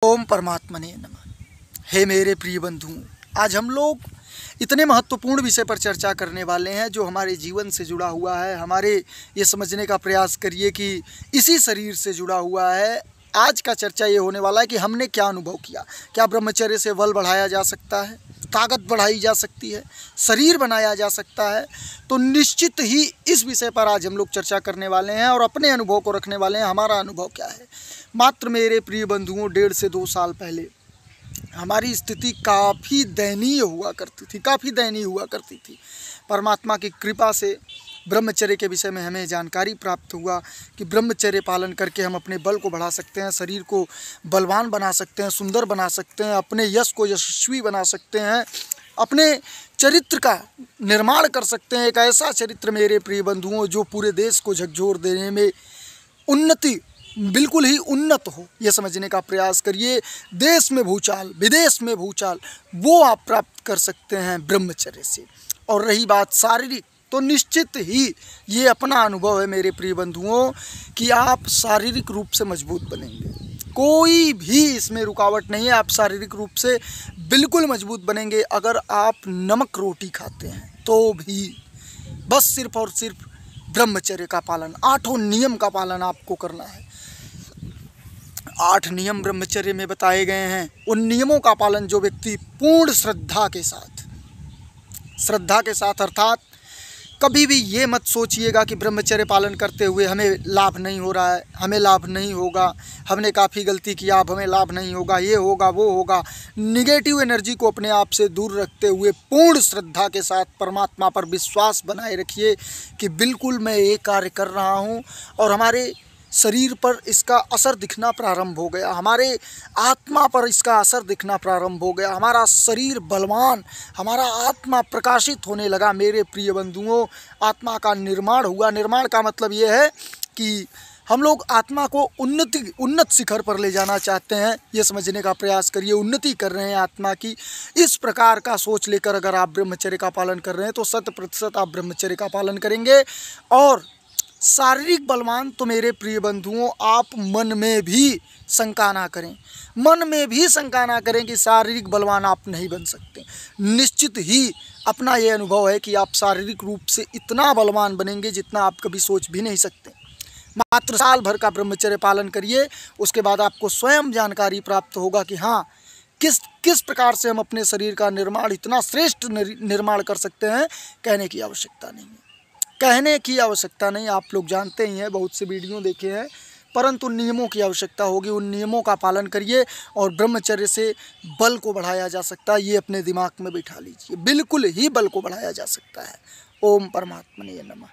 ओम परमात्मने नमः। हे मेरे प्रिय बंधुओं, आज हम लोग इतने महत्वपूर्ण विषय पर चर्चा करने वाले हैं जो हमारे जीवन से जुड़ा हुआ है। हमारे ये समझने का प्रयास करिए कि इसी शरीर से जुड़ा हुआ है। आज का चर्चा ये होने वाला है कि हमने क्या अनुभव किया। क्या ब्रह्मचर्य से बल बढ़ाया जा सकता है, ताकत बढ़ाई जा सकती है, शरीर बनाया जा सकता है? तो निश्चित ही इस विषय पर आज हम लोग चर्चा करने वाले हैं और अपने अनुभव को रखने वाले हैं। हमारा अनुभव क्या है? मात्र मेरे प्रिय बंधुओं, 1.5 से 2 साल पहले हमारी स्थिति काफ़ी दयनीय हुआ करती थी। परमात्मा की कृपा से ब्रह्मचर्य के विषय में हमें जानकारी प्राप्त हुआ कि ब्रह्मचर्य पालन करके हम अपने बल को बढ़ा सकते हैं, शरीर को बलवान बना सकते हैं, सुंदर बना सकते हैं, अपने यश को यशस्वी बना सकते हैं, अपने चरित्र का निर्माण कर सकते हैं। एक ऐसा चरित्र मेरे प्रिय बंधुओं जो पूरे देश को झकझोर देने में उन्नति, बिल्कुल ही उन्नत हो, यह समझने का प्रयास करिए। देश में भूचाल, विदेश में भूचाल, वो आप प्राप्त कर सकते हैं ब्रह्मचर्य से। और रही बात शारीरिक, तो निश्चित ही ये अपना अनुभव है मेरे प्रिय बंधुओं कि आप शारीरिक रूप से मजबूत बनेंगे। कोई भी इसमें रुकावट नहीं है, आप शारीरिक रूप से बिल्कुल मजबूत बनेंगे। अगर आप नमक रोटी खाते हैं तो भी बस सिर्फ और सिर्फ ब्रह्मचर्य का पालन, 8 नियम का पालन आपको करना है। 8 नियम ब्रह्मचर्य में बताए गए हैं। उन नियमों का पालन जो व्यक्ति पूर्ण श्रद्धा के साथ अर्थात कभी भी ये मत सोचिएगा कि ब्रह्मचर्य पालन करते हुए हमें लाभ नहीं हो रहा है, हमें लाभ नहीं होगा, हमने काफ़ी गलती किया, अब हमें लाभ नहीं होगा, ये होगा वो होगा। निगेटिव एनर्जी को अपने आप से दूर रखते हुए पूर्ण श्रद्धा के साथ परमात्मा पर विश्वास बनाए रखिए कि बिल्कुल मैं ये कार्य कर रहा हूँ और हमारे शरीर पर इसका असर दिखना प्रारंभ हो गया, हमारे आत्मा पर इसका असर दिखना प्रारंभ हो गया, हमारा शरीर बलवान, हमारा आत्मा प्रकाशित होने लगा। मेरे प्रिय बंधुओं, आत्मा का निर्माण हुआ। निर्माण का मतलब ये है कि हम लोग आत्मा को उन्नत शिखर पर ले जाना चाहते हैं। ये समझने का प्रयास करिए, उन्नति कर रहे हैं आत्मा की। इस प्रकार का सोच लेकर अगर आप ब्रह्मचर्य का पालन कर रहे हैं तो 100% आप ब्रह्मचर्य का पालन करेंगे। और शारीरिक बलवान तो मेरे प्रिय बंधुओं, आप मन में भी शंका ना करें कि शारीरिक बलवान आप नहीं बन सकते। निश्चित ही अपना ये अनुभव है कि आप शारीरिक रूप से इतना बलवान बनेंगे जितना आप कभी सोच भी नहीं सकते। मात्र साल भर का ब्रह्मचर्य पालन करिए, उसके बाद आपको स्वयं जानकारी प्राप्त होगा कि हाँ, किस प्रकार से हम अपने शरीर का निर्माण, इतना श्रेष्ठ निर्माण कर सकते हैं। कहने की आवश्यकता नहीं, आप लोग जानते ही हैं, बहुत से वीडियो देखे हैं, परंतु नियमों की आवश्यकता होगी। उन नियमों का पालन करिए और ब्रह्मचर्य से बल को बढ़ाया जा सकता है। ये अपने दिमाग में बिठा लीजिए, बिल्कुल ही बल को बढ़ाया जा सकता है। ओम परमात्मने नमः।